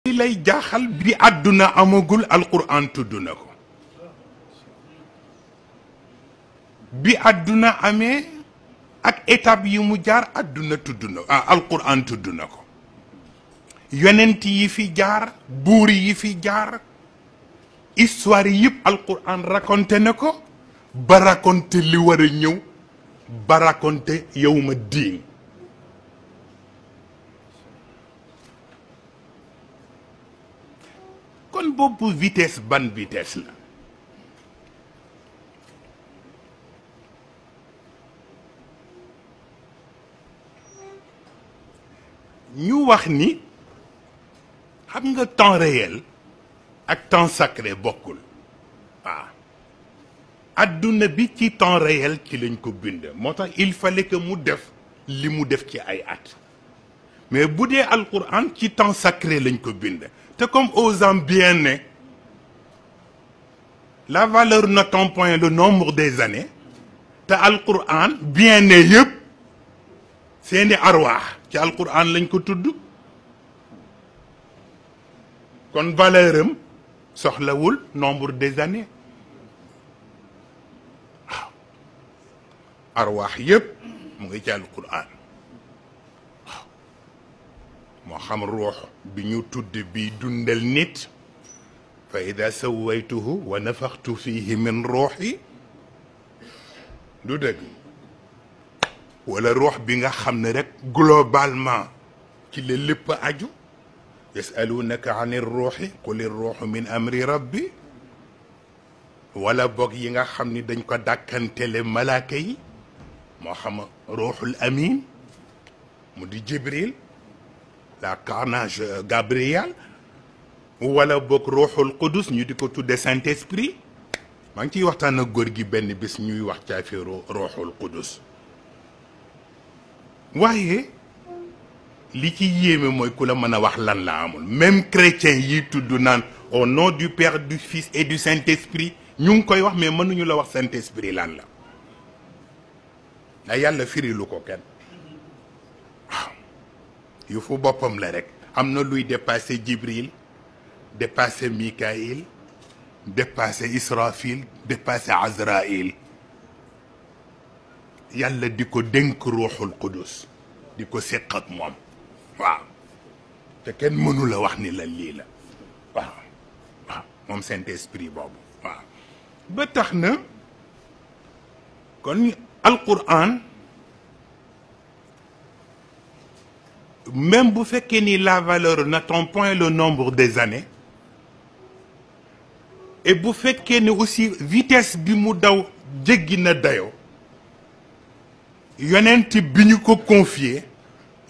li lay jaaxal bi àdduna amagul alquran tudd na ko bi àdduna amee ak étape yi mu jaar àdduna tudd na alquran tudd na ko yonent yi fi jaar buur yi fi jaar histoire yëpp alquran raconté na ko ba raconté li war a ñëw ba raconté yawma diin kon boobu vitesse ban vitesse la ñu wax ni xam nga temps réel ak temps sacré bokkul waaw adduna bi ci temps réel ci lañ ko bind moo tax il fallait que mu def li mu def ci ay at mais bu dee alquran ci temps sacré lañ ko bind te comme osant bien ne la valeur n'attend point le nombre des années te alquran bien ne yëpp seeni arwaax ci alquran lañ ko tudd kon valeur am soxlawul nombre des années waaw arwaax yëpp mu ngi ci alquran waaw moo xam ruux bi ñu tudd bi dundal nit fa ida sawaytuhu wa nafaxtu fihi min ruuxi du dëgg wala ruux bi nga xam ne rek globalement ci la lépp aju yasalunaka an irruuxi qul irruuxu min amri rabbi wala boog yi nga xam ni dañ ko dàkkantele malaaka yi moo xam ruuxul amin mu di jibril la carnage Gabriel wala boog ruuxul qudus ñu di ko tudde Saint-Esprit maa ngi ciy waxtaan ak góor gi benn bés ñuy wax ci affaire ruuxul qudus waaye li ci yéeme mooy ku la mën a wax lan la amul même chrétien yi tudd naan au nom du Père du Fils et du Saint-Esprit ñu ngi koy wax mais mënuñu la wax Saint-Esprit lan la na yàlla firilu ko kenn waaw yu fu boppam la rek am na luy dépassé Jibril dépassé Mikaïl dépassé Israfil dépassé Azraïl yàlla di ko dénk ruuxul qudus di ko séq ak moom waaw te kenn mënu la wax ni la lii la waaw waaw moom Saint-Esprit boobu waaw ba tax na kon alquran même bu fekkee ni la valeur n'attend point le nombre des années et bu fekkee ni aussi vitesse bi mu daw jéggi na dayoo yonent bi ñu ko confié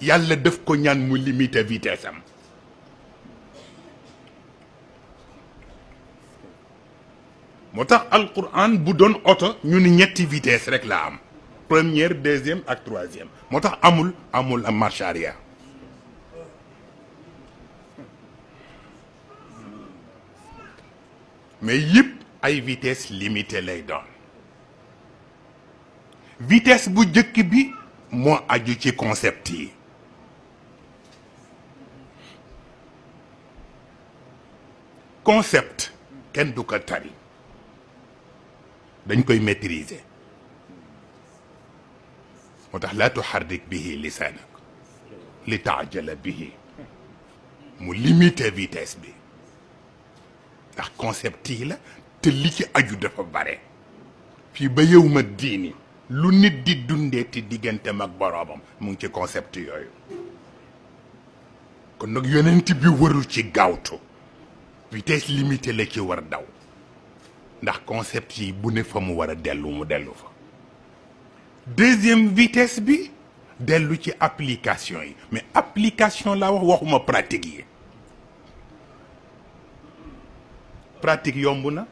yàlla def ko ñaan mu limiter vitesse am moo tax alquran bu doon oto ñu ni ñetti vitesse rek la am première deuxième ak troisième moo tax amul am marche arrière mais yëpp ay vitesse limitée lay doon vitesse bu jëkk bi moo aju ci concept yi concept kenn du ko tari dañ koy maîtriser moo tax laa tuharrik bihi lisaanak li taajala bihi mu limiter vitesse bi ndax concept yi la te li ci aju dafa bare fii ba yawma diini lu nit di dundee ti digganteem ak boroomam mu ngi ci concept yooyu kon nag yonent bi warul ci gaawtu vitesse limitée la ci war daw ndax concept yi bu ne fa mu war a dellu mu dellu fa deuxième vitesse bi dellu ci application yi mais application laa waxuma pratique yi pratique yomb na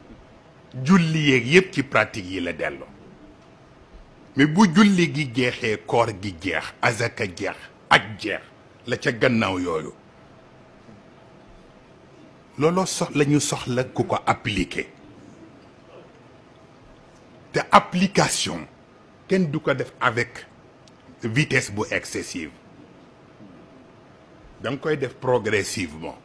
julli yeeg yépp ci pratique yi la dellu mais bu julli gi jeexee koor gi jeex azaka jeex ak jeex la ca gannaaw yooyu looloo soxla ñu soxla ku ko appliquer te application kenn du ko def avec vitesse bu excessive da nga koy def progressivement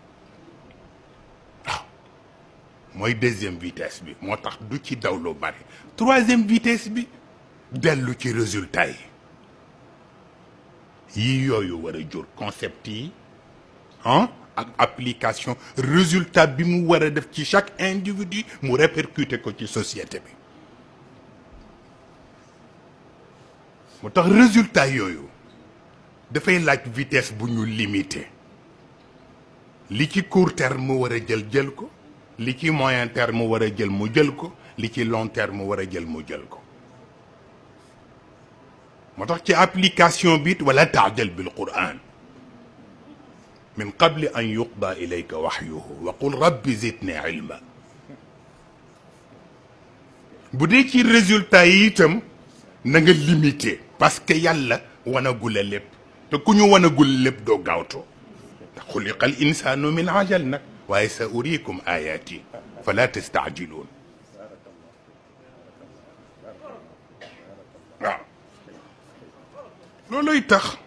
mooy deuxième vitesse bi moo tax du ci daw lu bari troisième vitesse bi dellu ci résultat yi yooyu war a jur concept yi ak application résultat bi mu war a def ci chaque individu mu répercuter ko ci société bi moo tax résultat yooyu dafay laaj vitesse bu ñu limité li ci court terme mu war a jël ko li ci moyen terme mu war a jël mu jël ko li ci long terme mu war a jël mu jël ko moo tax ci application bi wala taajal bil quran min qabli an yuqda ilayka waxyuhu wa qul rabbi zidni ilma bu dee ci résultat yi itam na nga limité parce que yàlla wanagula lépp te ku ñu wanagul lépp doo gaawtoo ndax xuliqa al insanu min ajal nag waaye sa uriikum ayaati fala tastaajiluun waaw looluy tax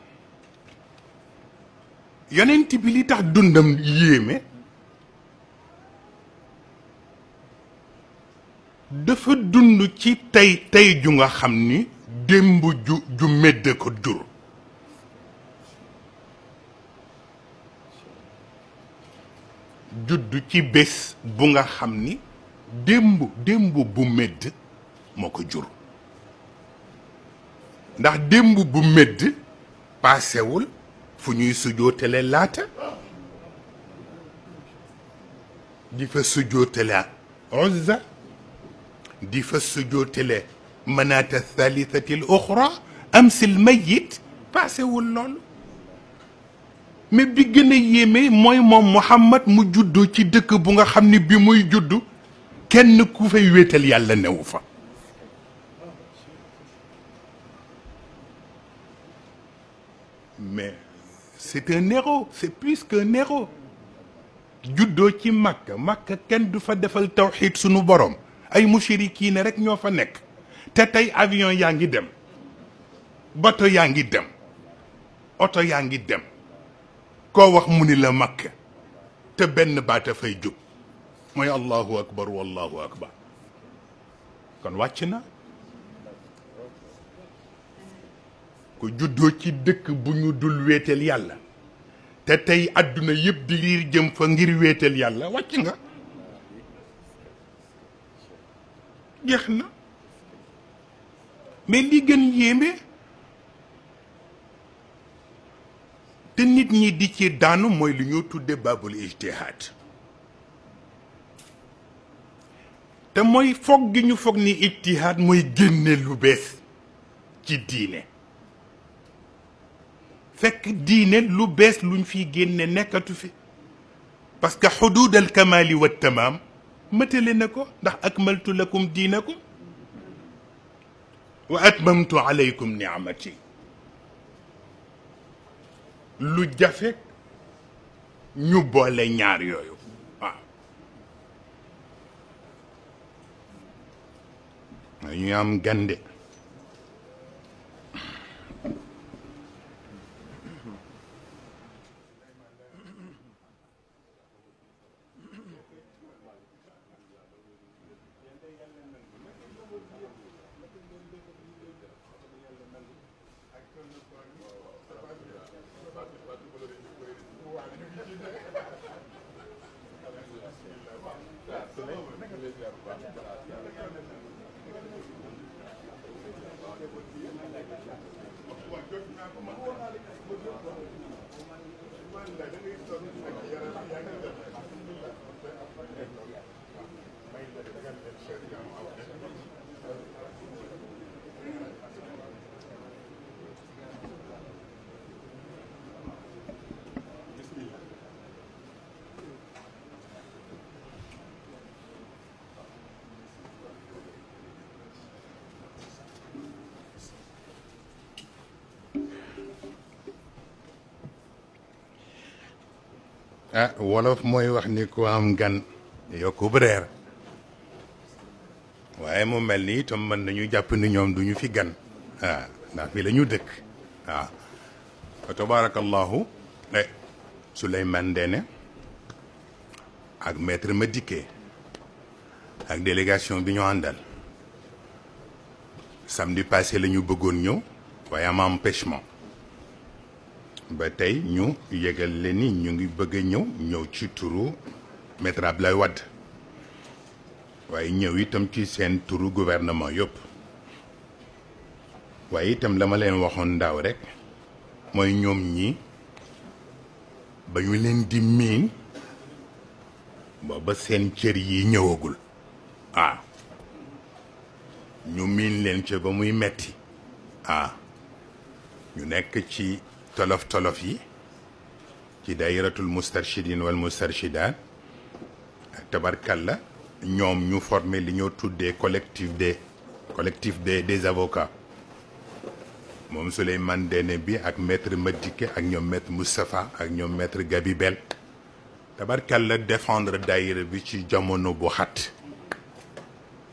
yonent bi li tax dundam yéeme dafa dund ci tey ju nga xam ni démb ju médd ko jur judd ci bés bu nga xam ni démb bu médd moo ko jur ndax démb bu médd paasewul fu ñuy sujootale laata di fa sujootale Uzza di fa sujootale manaata thalithati al uxra amsil mayit paasewul loolu mais bi gën a yéeme mooy moom Muhammad mu juddoo ci dëkk bu nga xam ni bi muy juddu kenn ku fay wéetal yàlla newu fa mais c'est un héros c'est plus qu'un héros juddoo ci Makka kenn du fa defal tawxiid sunu borom ay mushrikiin rek ñoo fa nekk te tey avion yaa ngi dem bato yaa ngi dem oto yaa ngi dem koo wax mu ni la Makka te benn baata fay jóg mooy allahu akbar wallahu akbar kon wàcc na ko juddoo ci dëkk bu ñu dul wéetal yàlla te tey àdduna yëpp di riir jëm fa ngir wéetal yàlla wàcc nga jeex na mais li gën yéeme te nit ñi di ci daanu mooy lu ñoo tudde babul ijtihaad te mooy foog gi ñu foog ni ijtihaad mooy génne lu bees ci diine fekk diine lu bees luñ fi génne nekkatu fi parce que xuduud al kamali wa tamaam matale na ko ndax akmaltu lakum diinakum wa atmamtu alaykum niamati lu jafe ñu boole ñaar yooyu waaw ñu am gande ah wolof mooy wax ni ku am gan yokkub reer waaye mu mel ni itam mën nañu jàpp ni ñoom duñu fi gan ah ndax fi la ñu dëkk waaw fa tabarakallahu Souleymane Ndéné ak maître Madické ak délégation bi ñu àndal samedi passé la ñu bëggoon ñëw waaye am empêchement ba tey ñu yëgal leen ni ñu ngi bëgg a ñëw ci turu maître Abdoulaye Wade waaye ñëw itam ci seen turu gouvernement yëpp waaye itam la ma leen waxoon ndaaw rek mooy ñoom ñi ba ñu leen di miin booba seen cër yi ñëwagul ñu miin leen ca ba muy metti ñu nekk ci tolof tolof yi ci daayiratul mustarshidin wal mustarshidaat tabarkalla ñoom ñu formé li ñoo tuddee collectif des avocats moom Souleymane Ndéné bi ak maître Madické ak ñoom maître Moustapha ak ñoom maître Gabi Bel tabarkalla défendre daayira bi ci jamono bu xat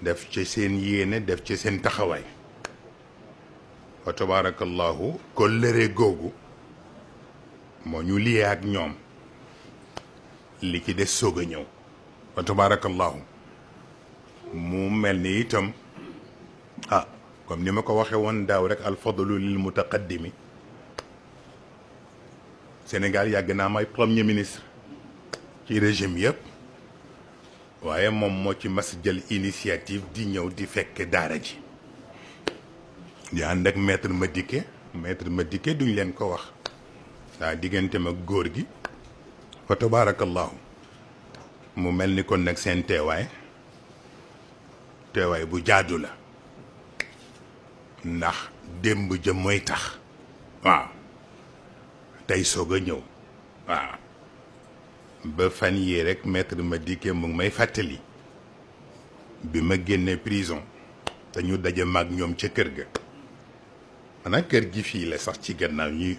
def ci seen yéene def ci seen taxawaay wa tabarakallahu kóllëre googu moo ñu liyee ak ñoom li ci des soog a ñëw wa tabarakallahu mu mel ni itam comme ni ma ko waxee woon daaw rek alfadlu lil mutaqaddimi Sénégal yàgg naa may premier ministre ci régime yëpp waaye moom moo ci mas jël initiative di ñëw di fekk daara ji di ànd ak maître Madické duñ leen ko wax daa diggante ma góor gi fa tabarakallahu mu mel ni kon nag seen teewaay bu jaadu la ndax démb jëm mooy tax tey soog a ñëw ba fan yii rek maître Madické mu ngi may fàttali bi ma génnee prison te ñu daje mag ñoom ca kër ga maanaam kër gi fii la sax ci gannaaw ñuy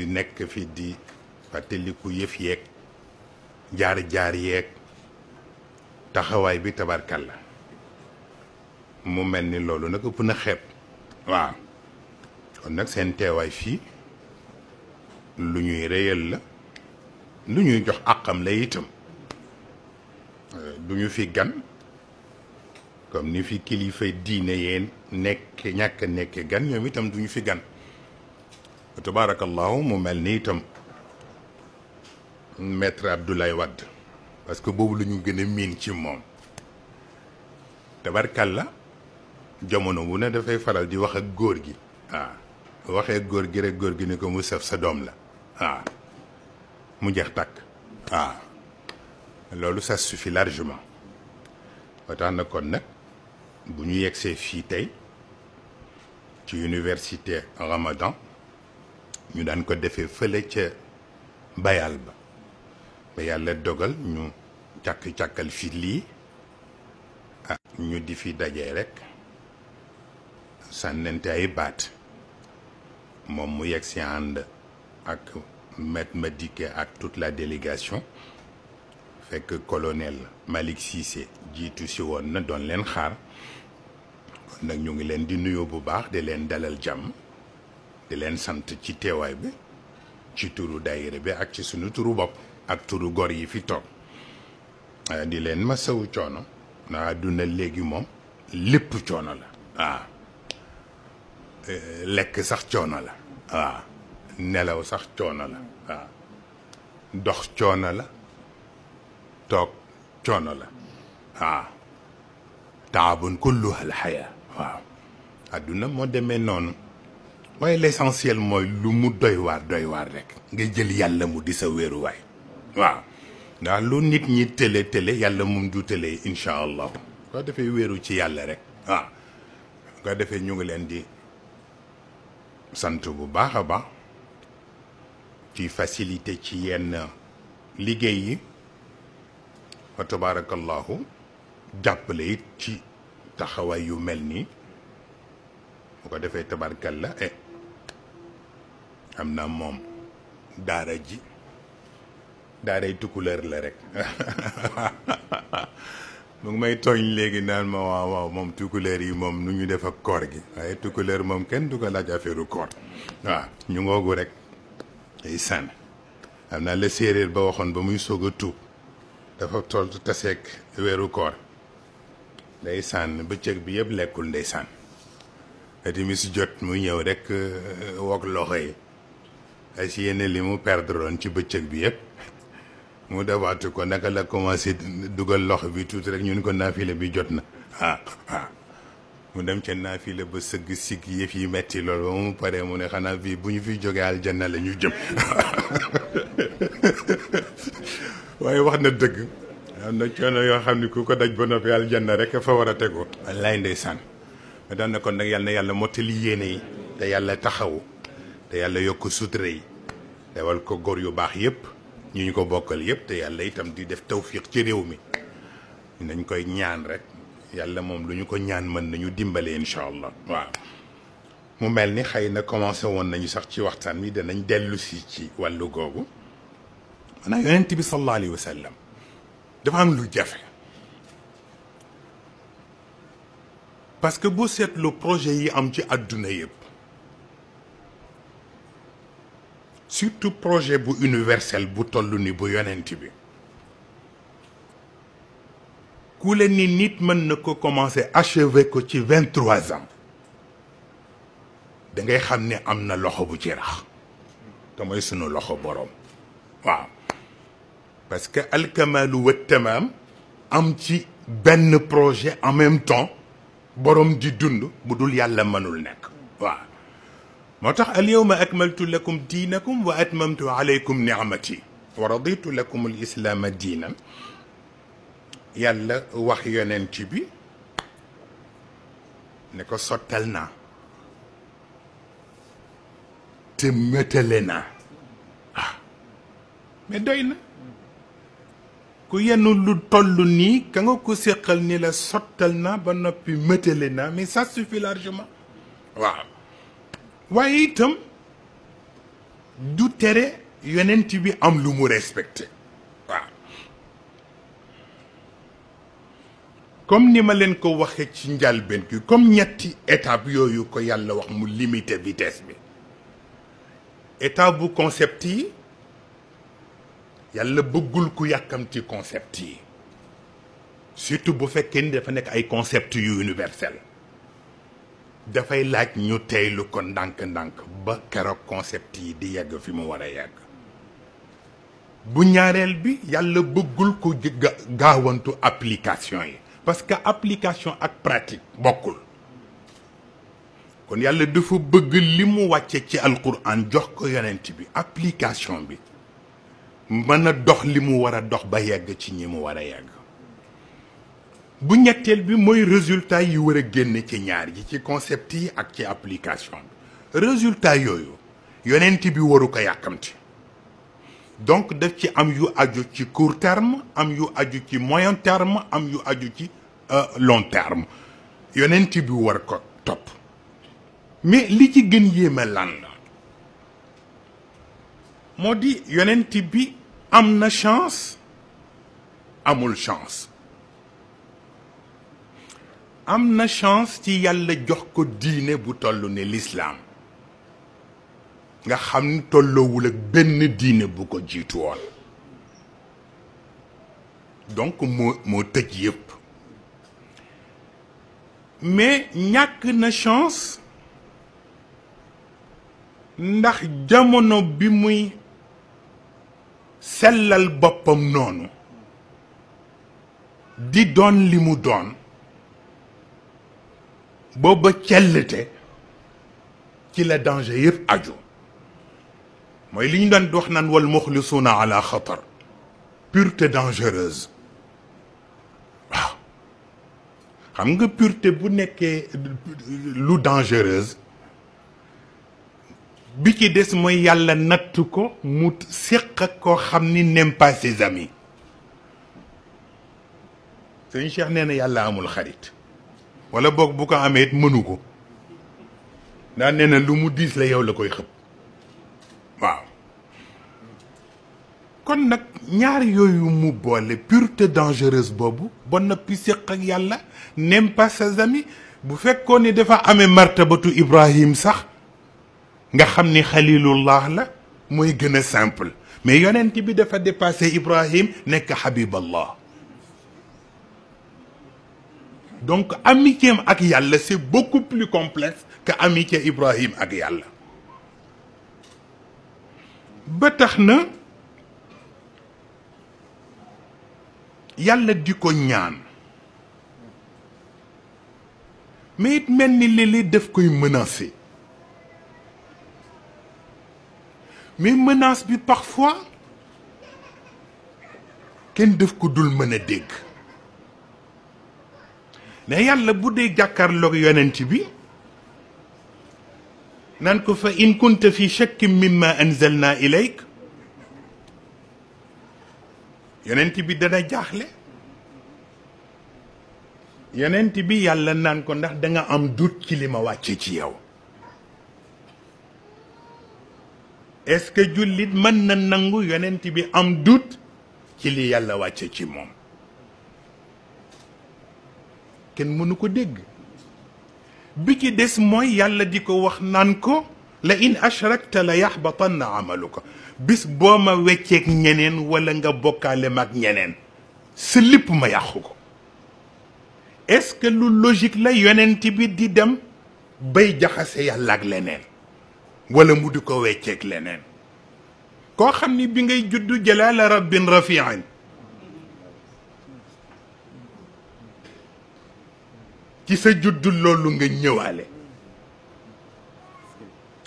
nekk fi di fàttaliku yëf yeeg jaar yeeg taxawaay bi tabarkalla mu mel ni loolu nag ëpp na xeeb kon nag seen teewaay fii lu ñuy réyal la lu ñuy jox àqam la itam du ñu fi gan comme ni fi kilifa diine yeen nekk ñàkk nekke gan ñoom itam du ñu fi gan tabarakallahu mu mel ni itam maître Abdoulaye Wade parce que boobu la ñu gën a miin ci moom tabarkalla jamono bu ne dafay faral di wax ak góor gi waxee góor gi rek góor gi ni ko mu saf sa doom la mu jeex tàkk loolu ça suffit largement ba tax na kon nag bu ñu yegsee fii tey ci université Ramadan ñu daan ko defee fële ca bayal ba yàlla dogal ñu càkkal fi lii ñu di fi dajee rek sànnante ay baat moom mu yegg si ànd ak maître Madické ak toute la délégation fekk colonel Malick Cissé jiitu si woon na doon leen xaar kon nag ñu ngi leen di nuyoo bu baax di leen dalal jàmm di leen sant ci teewaay bi ci turu daayira bi ak ci sunu turu bopp ak turu gor yi fi toog di leen masawu coono na àdduna léegi moom lépp coono la lekk sax coono la nelaw sax coono la dox coono la toog coono la taabun kulluha alxaya àdduna moo demee noonu waaye l'essentiel mooy lu mu doy waar rek nga jël yàlla mu di sa wéeruwaay ndax lu nit ñi tële yàlla moom du tële incha allah ko defee wéeru ci yàlla rek ko defee ñu ngi leen di sant bu baax a baax ci facilité ci yenn liggéey yi wa tabarakallahu jàppale it ci taxawaay yu mel nii bu ko defee tabarkalla am na moom daaray tukkuleer la rek mu ngi may tooñ léegi naan ma waaw moom tukkuleer yi moom nu ñu def ak koor gi waaye tukkuleer moom kenn du ko laaj affaire koor ñu ngoogu rek ay sànn am naa la séeréer ba waxoon ba muy soog a tuub dafa toll taseeg weeru koor ndeysaan bëccëg bi yëpp lekkul ndeysaan timis jot mu ñëw rek wok loxo yi as yéene li mu perdre woon ci bëccëg bi yëpp mu defaatu ko naka la commencé dugal loxo bi tuuti rek ñun ko naafile bi jot na mu dem ca naafile ba sëgg sigg yëf yi metti lool ba mu paree mu ne xanaa fii bu ñu fiy jógee aljanna la ñu jëm waaye wax na dëgg am na coono yoo xam ne ku ko daj ba noppi aljanna rek fa war a tegu wallaay ndeysaan ma daan na kon nag yàlla na yàlla mottali yéene yi te yàlla taxawu te yàlla yokk sutura yi dewal ko góor yu baax yëpp ñu ko bokkal yëpp te yàlla itam di def tawfiq ci réew mi nañ koy ñaan rek yàlla moom lu ñu ko ñaan mën nañu dimbale incha allah waaw mu mel ni xëy na commencé woon nañu sax ci waxtaan mi danañ dellu si ci wàllu googu maanaam yonent bi sallallahu alayhi wa sallam dafa am lu jafe parce que boo seetlu projet yi am ci àdduna yëpp surtout projet bu universel bu toll ni bu yonent bi ku leen ni nit mën na ko commencer achever ko ci 23 ans da ngay xam ne am na loxo bu ci rax te mooy sunu loxo boroom waaw parce que alkamalu wa tamaam am ci benn projet en même temps boroom di dund bu dul yàlla mënul nekk waaw moo tax al yawma akmaltu lakum diinakum wa atmamtu alaykum ni'mati wa raditu lakum al islaama diinan yàlla wax yonent bi ne ko sottal naa te mëtale naa mais doy na ku yenn lu toll nii ka nga ko séqal ni la sottal naa ba noppi mëtale naa mais ça suffit largement waaw waaye itam du tere yonent bi am lu mu respecté waaw comme ni ma leen ko waxee ci njëlbéen gi comme ñetti étape yooyu ko yàlla wax mu limité vitesse bi étape bu concept yi yàlla bëggul ku yàkkamti concept yi surtout bu fekkee ni dafa nekk ay concept yu universel dafay laaj ñu teylu ko ndànk-ndànk ba keroog concept yi di yegg fi mu war a yegg bu ñaareel bi yàlla bëggul ko gaawantu application yi parce que application ak pratique bokkul kon yàlla dafa bëgg li mu wàcce ci alquran jox ko yonent bi application bi mën a dox li mu war a dox ba yegg ci ñi mu war a yegg bu ñetteel bi mooy résultat yi war a génn ci ñaar yi ci concept yi ak ci application bi résultat yooyu yonent bi waru ko yàkkamti donc daf ci am yu aju ci court terme am yu aju ci moyen terme am yu aju ci long terme yonent bi war ko topp mais li ci gën yéeme lan la moo di yonent bi am na chance amul chance am na chance ci yàlla jox ko diine bu toll ne l'islam nga xam ni tolloowul ak benn diine bu ko jiitu woon donc moo tëj yëpp mais ñàkk na chance ndax jamono bi muy sellal boppam noonu di doon li mu doon booba cellte ci la danger yëpp aju mooy li ñu doon wax naan wal muxlisuuna ala xatar pureté dangereuse waaw xam nga pureté bu nekkee lu dangereuse bi ci des mooy yàlla natt ko mu séq ak koo xam ni n'aime pas ses amis sëñ Cheikh nee na yàlla amul xarit wala boog bu ko amee it mënu ko daa nee na lu mu diis la yow la koy xëpp waaw kon nag ñaar yooyu mu boole pureté dangereuse boobu ba noppi séq ak yàlla n'aime pas ses amis bu fekkoon ni dafa amee martabatu Ibrahim sax nga xam ni xalilullah la mooy gën a simple mais yonent bi dafa dépassé Ibrahim nekk habiballah donc amitié ak yàlla c'est beaucoup plus complexe que amitié Ibrahim ak yàlla ba tax na yàlla di ko ñaan mais it mel ni léeg-léeg daf koy menacer mais menace bi parfois kenn daf ko dul mën a dégg mais yàlla bu dee jàkkaarloog yonent bi naan ko fa in kunta fi shakkin mimma anzalna ilayk yonent bi dana jaaxle yonent bi yàlla naan ko ndax danga am doute ci li ma wàcce ci yow est-ce que jullit mën na nangu yonent bi am doute ci li yàlla wàcce ci moom kenn mënu ko dégg bi ci des mooy yàlla di ko wax naan ko la in ashrakta la yaxbatanna amaluka bis boo ma wecceek ñeneen wala nga bokkaale mag ñeneen sa lépp ma yàqu ko est-ce que lu logique la yonent bi di dem bay jaxase yàlla ak leneen wala mu di ko wecceek leneen koo xam ni bi ngay juddu jalaala rabbin rafian ci sa juddu loolu nga ñëwaale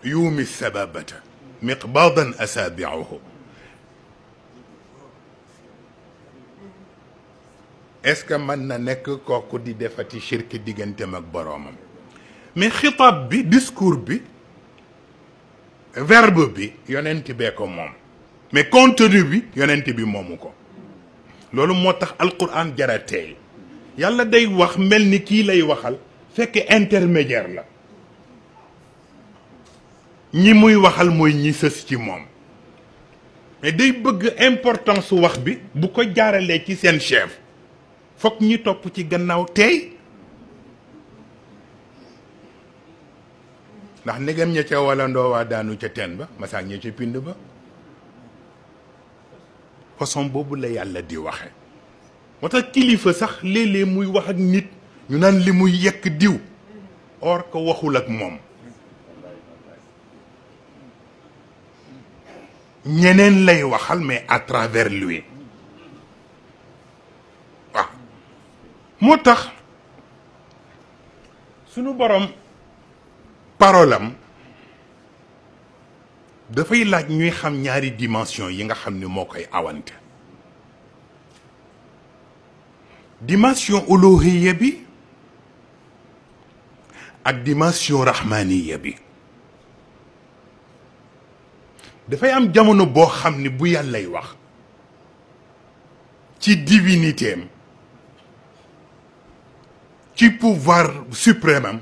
yuumi sababata miqbaadan asaabiuhu est-ce que mën na nekk kooku di defati shirk digganteem ak boroomam mais xitaab bi discours bi verbe bi yonent bee ko moom mais contenu bi yonent bi moomu ko loolu moo tax alquran jara teey yàlla day wax mel ni kii lay waxal fekk intermédiaire la ñi muy waxal mooy ñi sës ci moom mais day bëgg importance su wax bi bu ko jaaralee ci seen chef fokk ñi topp ci gannaaw teey ndax ndegam ña ca wala ndoowaa daanu ca teen ba masaak ña ca pind ba façon boobu la yàlla di waxe moo tax kilifa sax léeg-léeg muy wax ak nit ñu naan li muy yekk diw or ko waxul ak moom ñeneen lay waxal mais à travers lui waaw moo tax sunu borom parole am dafay laaj ñuy xam ñaari dimension yi nga xam ni moo koy awante dimension uluhiyya bi ak dimension rahmaniya bi dafay am jamono boo xam ni bu yàllay wax ci divinité am ci pouvoir suprême am